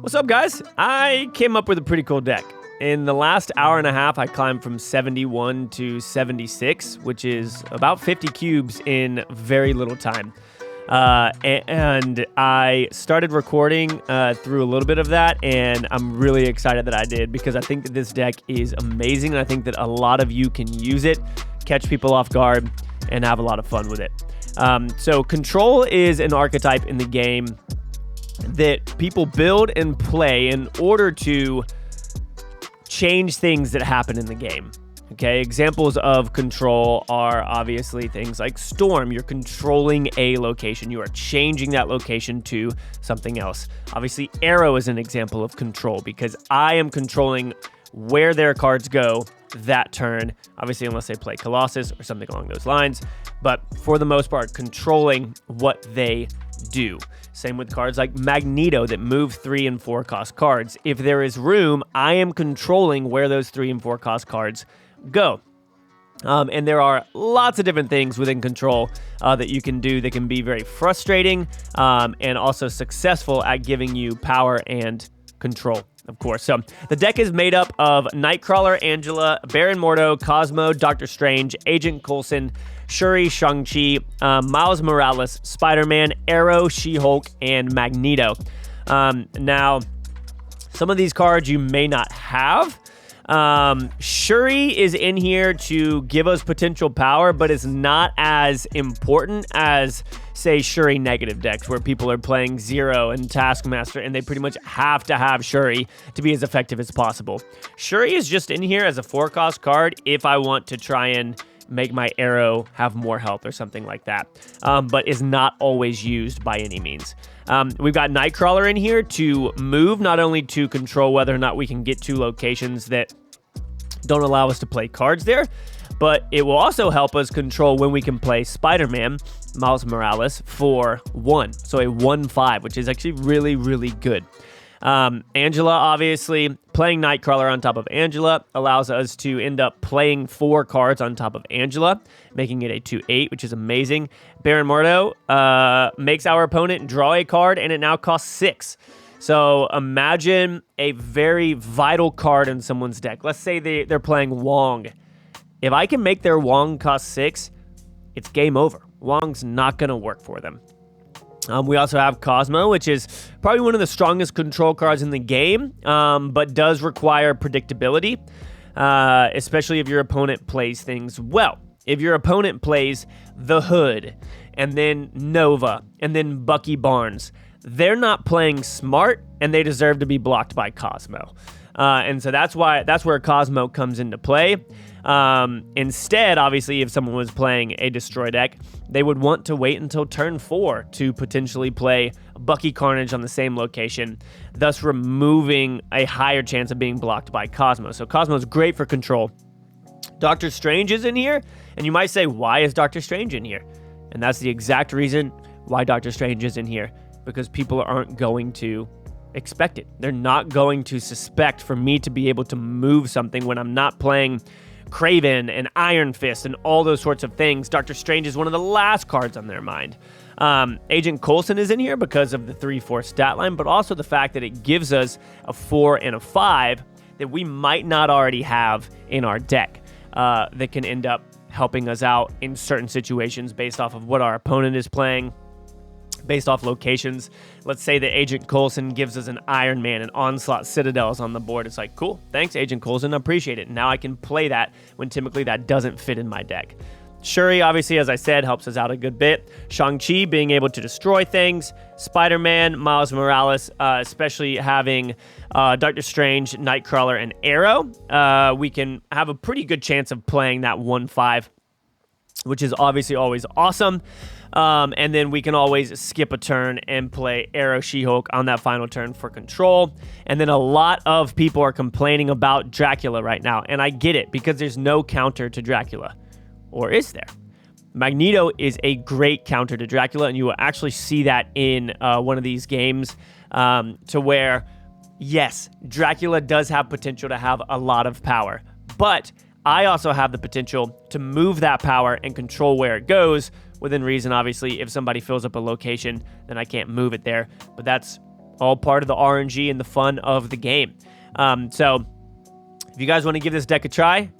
What's up, guys? I came up with a pretty cool deck. In the last hour and a half, I climbed from 71 to 76, which is about 50 cubes in very little time. And I started recording through a little bit of that, and I'm really excited that I did because I think that this deck is amazing, and I think that a lot of you can use it, catch people off guard, and have a lot of fun with it. So Control is an archetype in the game that people build and play in order to change things that happen in the game. Okay, examples of Control are obviously things like Storm. You're controlling a location. You are changing that location to something else. Obviously, Aero is an example of Control because I am controlling where their cards go that turn. Obviously, unless they play Colossus or something along those lines. But for the most part, controlling what they do. Same with cards like Magneto that move 3 and 4 cost cards. If there is room, I am controlling where those 3 and 4 cost cards go. And there are lots of different things within Control that you can do that can be very frustrating and also successful at giving you power and control, of course. So the deck is made up of Nightcrawler, Angela, Baron Mordo, Cosmo, Doctor Strange, Agent Coulson, Shuri, Shang-Chi, Miles Morales, Spider-Man, Aero, She-Hulk, and Magneto. Now, some of these cards you may not have. Shuri is in here to give us potential power, but is not as important as, say, Shuri negative decks, where people are playing Zero and Taskmaster, and they pretty much have to have Shuri to be as effective as possible. Shuri is just in here as a 4-cost card if I want to try and make my Aero have more health or something like that, but is not always used by any means. We've got Nightcrawler in here to move, not only to control whether or not we can get to locations that don't allow us to play cards there, but it will also help us control when we can play Spider-Man, Miles Morales, for 1. So a 1/5, which is actually really, really good. Angela, obviously, playing Nightcrawler on top of Angela allows us to end up playing 4 cards on top of Angela, making it a 2/8, which is amazing. Baron Mordo makes our opponent draw a card, and it now costs 6. So imagine a very vital card in someone's deck. Let's say they're playing Wong. If I can make their Wong cost 6, it's game over. Wong's not going to work for them. We also have Cosmo, which is probably one of the strongest control cards in the game, but does require predictability, especially if your opponent plays things well. If your opponent plays The Hood, and then Nova, and then Bucky Barnes, they're not playing smart, and they deserve to be blocked by Cosmo. And so that's where Cosmo comes into play. Instead, obviously, if someone was playing a destroy deck, they would want to wait until turn 4 to potentially play Bucky Carnage on the same location, thus removing a higher chance of being blocked by Cosmo. So Cosmo's great for control. Doctor Strange is in here, and you might say, why is Doctor Strange in here? And that's the exact reason why Doctor Strange is in here, because people aren't going to expect it. They're not going to suspect for me to be able to move something when I'm not playing Kraven and Iron Fist and all those sorts of things. Doctor Strange is one of the last cards on their mind. Agent Coulson is in here because of the 3/4 stat line, but also the fact that it gives us a 4 and a 5 that we might not already have in our deck that can end up helping us out in certain situations based off of what our opponent is playing, based off locations. Let's say that Agent Coulson gives us an Iron Man and Onslaught Citadels on the board. It's like, cool, thanks, Agent Coulson, I appreciate it. Now I can play that when typically that doesn't fit in my deck. Shuri, obviously, as I said, helps us out a good bit. Shang-Chi being able to destroy things. Spider-Man, Miles Morales, especially having Doctor Strange, Nightcrawler, and Aero. We can have a pretty good chance of playing that 1/5, which is obviously always awesome. And then we can always skip a turn and play Aero, She-Hulk on that final turn for control. And then a lot of people are complaining about Dracula right now. And I get it, because there's no counter to Dracula. Or is there? Magneto is a great counter to Dracula, and you will actually see that in one of these games to where, yes, Dracula does have potential to have a lot of power. But I also have the potential to move that power and control where it goes, within reason. Obviously, if somebody fills up a location, then I can't move it there. But that's All part of the RNG and the fun of the game. So if you guys want to give this deck a try,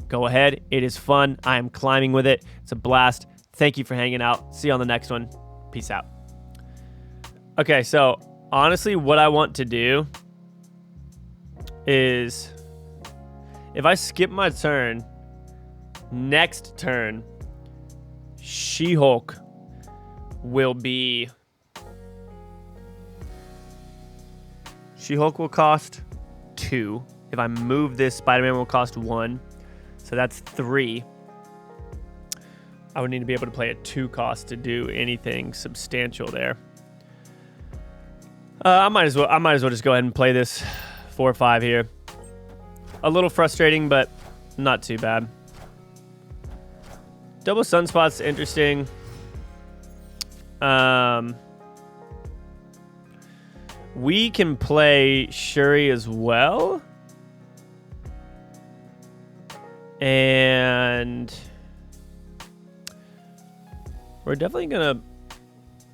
go ahead. It is fun. I am climbing with it. It's a blast. Thank you for hanging out. See you on the next one. Peace out. Okay, so honestly, what I want to do is if I skip my turn, next turn, She-Hulk will be... She-Hulk will cost 2. If I move this, Spider-Man will cost 1. So that's 3. I would need to be able to play a 2 cost to do anything substantial there. I might as well just go ahead and play this 4 or 5 here. A little frustrating, but not too bad. Double Sunspot's interesting. We can play Shuri as well. And we're definitely going to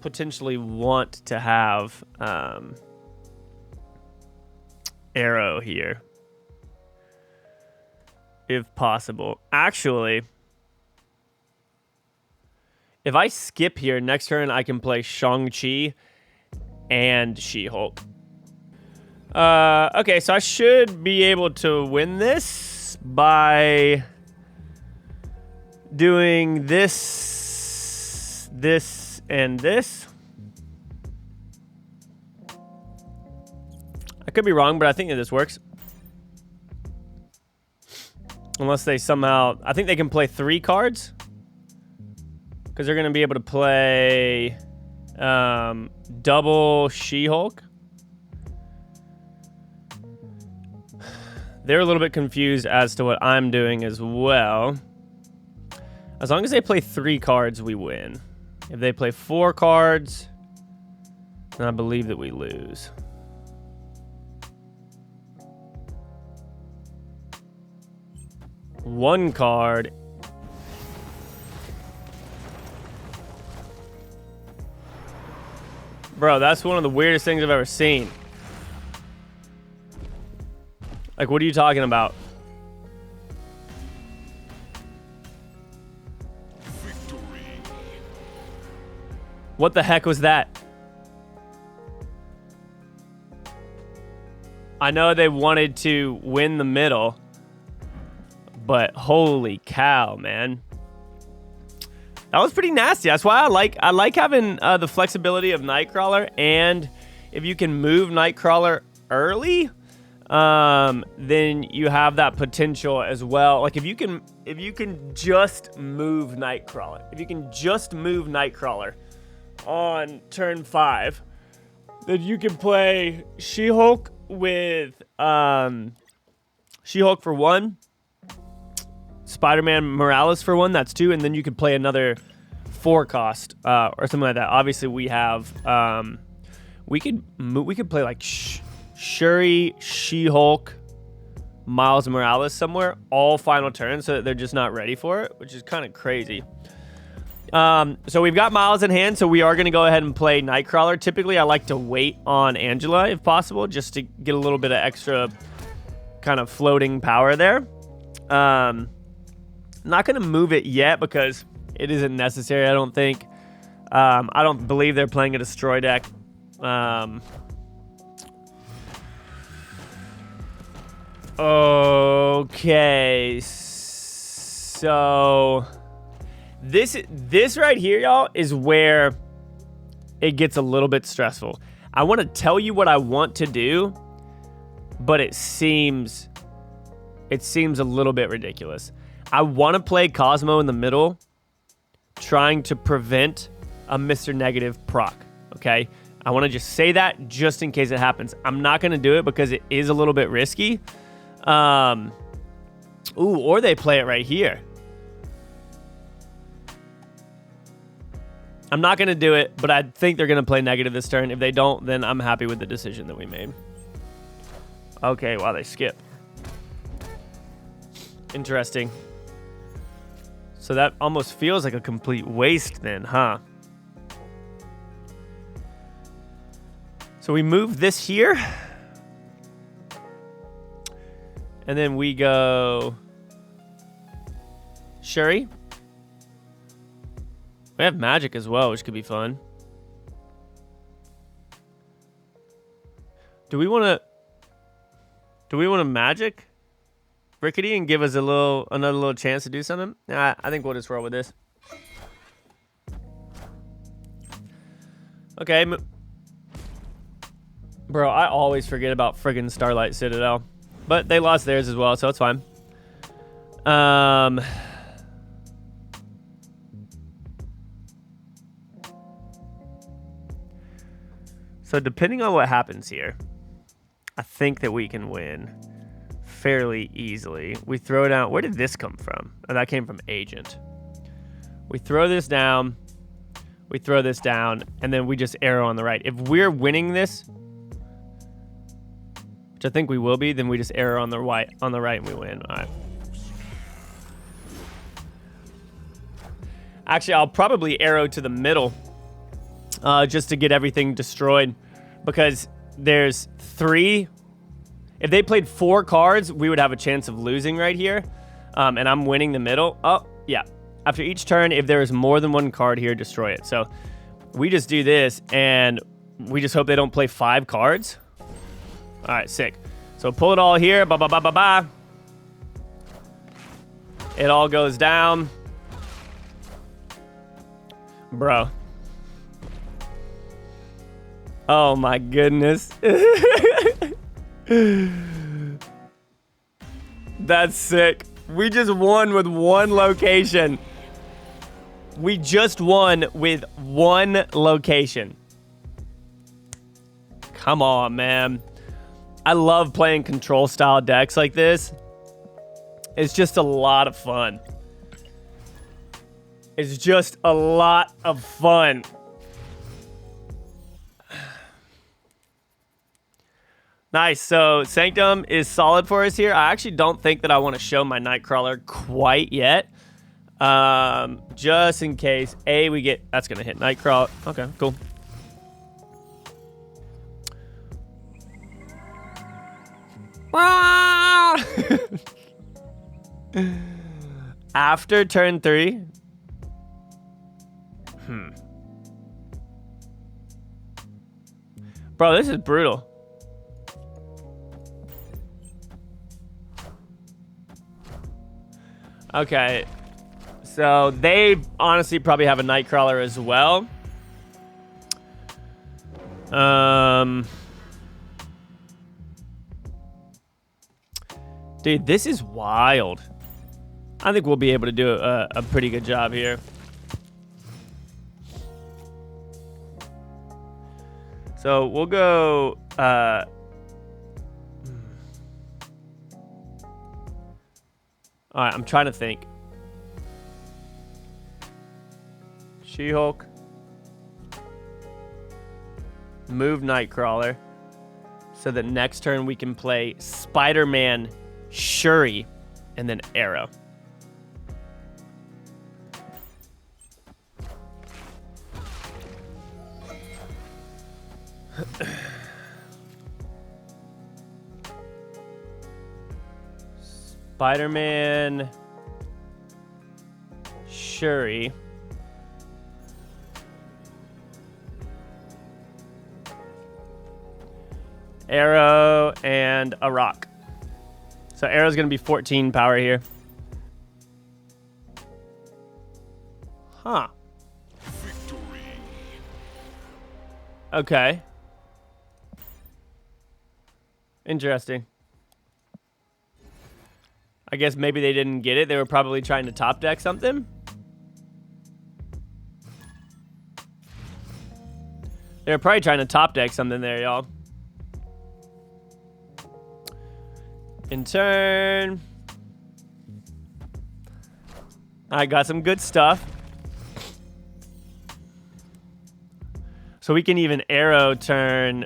potentially want to have Aero here, if possible. Actually, if I skip here, next turn I can play Shang-Chi and She-Hulk. Okay, so I should be able to win this by doing this, and this. I could be wrong, but I think that this works. Unless they somehow... I think they can play 3 cards. Because they're going to be able to play double She-Hulk. They're a little bit confused as to what I'm doing as well. As long as they play 3 cards, we win. If they play 4 cards, then I believe that we lose. One card. Bro, that's one of the weirdest things I've ever seen. Like, what are you talking about? What the heck was that? I know they wanted to win the middle, but holy cow, man. That was pretty nasty. That's why I like having the flexibility of Nightcrawler, and if you can move Nightcrawler early, then you have that potential as well. Like if you can just move Nightcrawler, on turn 5, then you can play She-Hulk with She-Hulk for 1, Spider-Man Morales for 1, that's 2, and then you could play another 4 cost or something like that. Obviously, we have we could play like Shuri, She-Hulk, Miles Morales somewhere, all final turns, so that they're just not ready for it, which is kind of crazy. So we've got Miles in hand, so we are going to go ahead and play Nightcrawler. Typically, I like to wait on Angela if possible, just to get a little bit of extra kind of floating power there. Not going to move it yet because it isn't necessary, I don't think. I don't believe they're playing a destroy deck. Okay, so this right here, y'all, is where it gets a little bit stressful. I want to tell you what I want to do, but it seems a little bit ridiculous. I want to play Cosmo in the middle, trying to prevent a Mr. Negative proc, okay? I want to just say that just in case it happens. I'm not going to do it because it is a little bit risky. Ooh, or they play it right here. I'm not going to do it, but I think they're going to play negative this turn. If they don't, then I'm happy with the decision that we made. Okay, wow, they skip. Interesting. So that almost feels like a complete waste then, huh? So we move this here. And then we go Shuri. We have magic as well, which could be fun. Do we want to magic Rickety and give us another little chance to do something? Nah, I think we'll just roll with this. Okay. Bro, I always forget about friggin' Starlight Citadel. But they lost theirs as well, so it's fine. So depending on what happens here, I think that we can win fairly easily. We throw down... Where did this come from? Oh, that came from Agent. We throw this down. We throw this down. And then we just arrow on the right. If we're winning this, which I think we will be, then we just arrow on the right and we win. All right. Actually, I'll probably arrow to the middle just to get everything destroyed. Because there's 3... If they played 4 cards, we would have a chance of losing right here. And I'm winning the middle. Oh, yeah. After each turn, if there is more than 1 card here, destroy it. So we just do this, and we just hope they don't play 5 cards. All right, sick. So pull it all here. Ba ba ba ba ba. It all goes down. Bro. Oh my goodness. That's sick. We just won with 1 location. We just won with 1 location. Come on, man. I love playing control style decks like this. It's just a lot of fun. It's just a lot of fun. Nice. So Sanctum is solid for us here. I actually don't think that I want to show my Nightcrawler quite yet. Just in case. We get... That's going to hit Nightcrawler. Okay, cool. After turn 3. Bro, this is brutal. Okay, so they honestly probably have a Nightcrawler as well. Dude, this is wild. I think we'll be able to do a pretty good job here. So we'll go... All right, I'm trying to think. She-Hulk. Move Nightcrawler. So that next turn we can play Spider-Man, Shuri, and then Aero. Spider-Man, Shuri, Aero, and a rock. So Aero's going to be 14 power here. Huh. Victory. Okay. Interesting. I guess maybe they didn't get it. They were probably trying to top deck something. They were probably trying to top deck something there, y'all. In turn. I got some good stuff. So we can even Aero turn.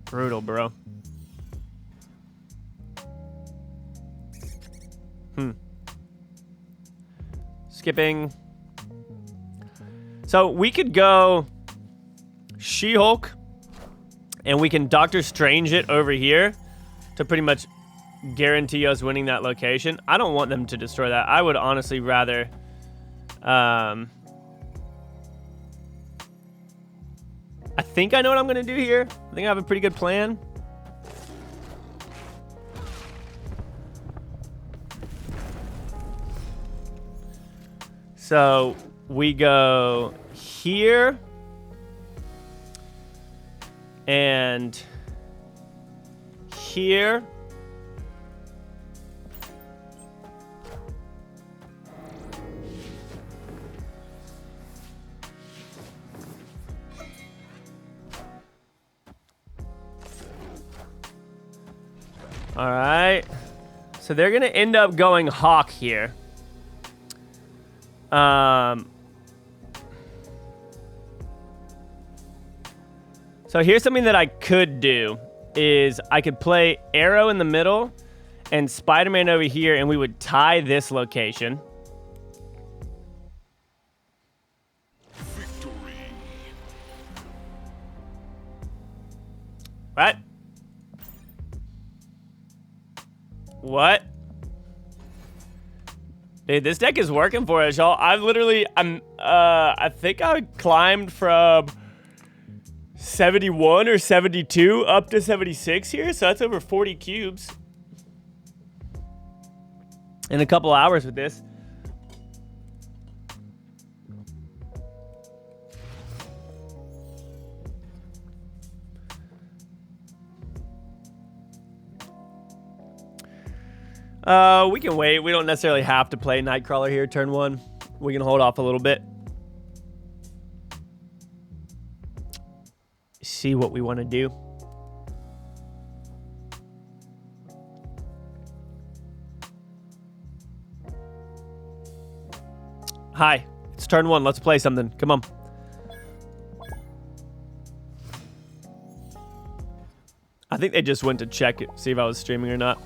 Brutal, bro. Skipping. So we could go She-Hulk, and we can Doctor Strange it over here to pretty much guarantee us winning that location. I don't want them to destroy that. I would honestly rather... I think I know what I'm going to do here. I think I have a pretty good plan. So we go here and here. All right. So they're going to end up going Hawk here. So here's something that I could do is I could play Aero in the middle and Spider-Man over here, and we would tie this location. Victory. What? What? Dude, this deck is working for us, y'all. I think I climbed from 71 or 72 up to 76 here, so that's over 40 cubes in a couple hours with this. We can wait. We don't necessarily have to play Nightcrawler here turn 1. We can hold off a little bit. See what we want to do. Hi, it's turn 1. Let's play something. Come on. I think they just went to check it, see if I was streaming or not.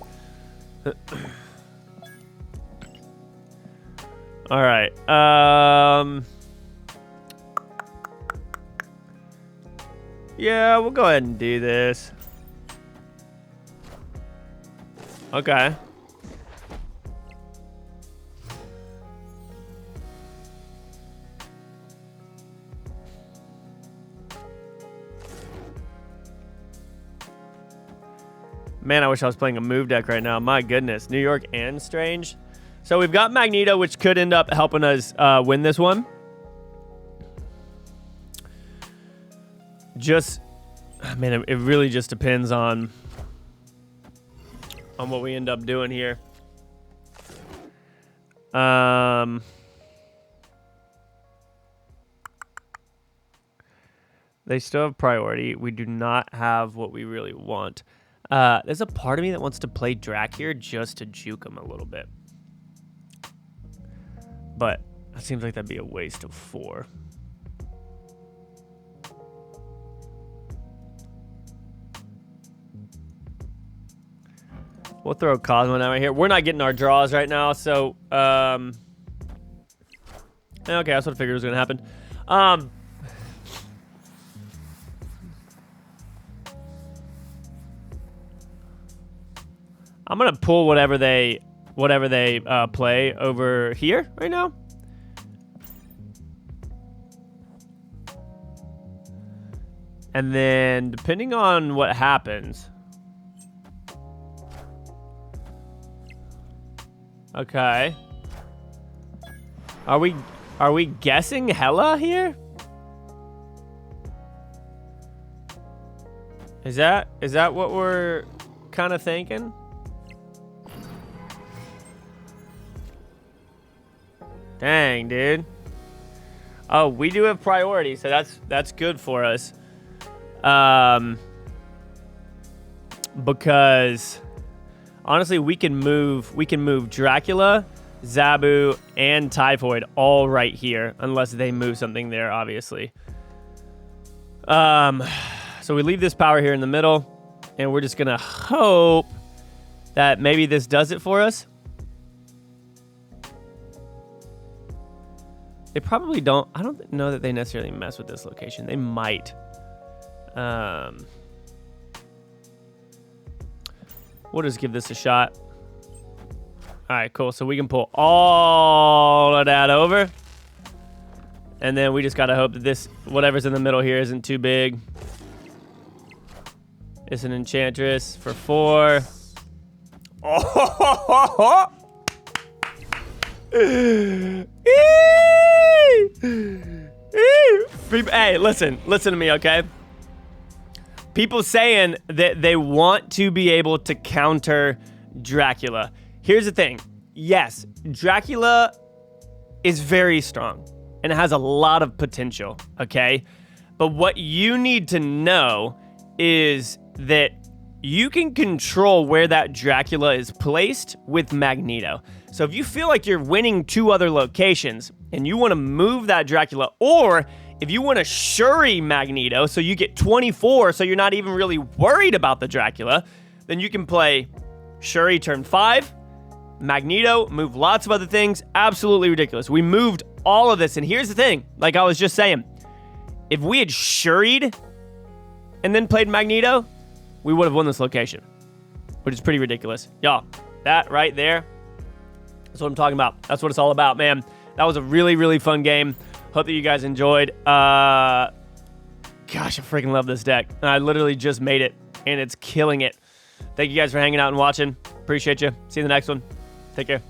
All right. Yeah, we'll go ahead and do this. Okay. Man, I wish I was playing a move deck right now. My goodness. New York and Strange. So we've got Magneto, which could end up helping us win this one. Just, man, it really just depends on what we end up doing here. They still have priority. We do not have what we really want. There's a part of me that wants to play Drac here just to juke him a little bit. But it seems like that'd be a waste of 4. We'll throw Cosmo down right here. We're not getting our draws right now, so okay, that's what I figured was gonna happen. I'm gonna pull whatever they play over here right now. And then depending on what happens. Okay. Are we guessing Hela here? Is that what we're kind of thinking? Dang, dude. Oh, we do have priority, so that's good for us. Because honestly, we can move Dracula, Zabu, and Typhoid all right here, unless they move something there, obviously. So we leave this power here in the middle, and we're just gonna hope that maybe this does it for us. They probably don't. I don't know that they necessarily mess with this location. They might. We'll just give this a shot. All right, cool. So we can pull all of that over. And then we just got to hope that this, whatever's in the middle here, isn't too big. It's an Enchantress for 4. Oh! Hey, listen to me, okay? People saying that they want to be able to counter Dracula. Here's the thing. Yes, Dracula is very strong and has a lot of potential, okay? But what you need to know is that you can control where that Dracula is placed with Magneto. So if you feel like you're winning 2 other locations and you want to move that Dracula, or if you want to Shuri Magneto so you get 24 so you're not even really worried about the Dracula, then you can play Shuri turn 5, Magneto, move lots of other things. Absolutely ridiculous. We moved all of this, and here's the thing, like I was just saying, if we had Shuri'd and then played Magneto, we would have won this location, which is pretty ridiculous. Y'all, that right there, that's what I'm talking about. That's what it's all about, man. That was a really, really fun game. Hope that you guys enjoyed. Gosh, I freaking love this deck. I literally just made it, and it's killing it. Thank you guys for hanging out and watching. Appreciate you. See you in the next one. Take care.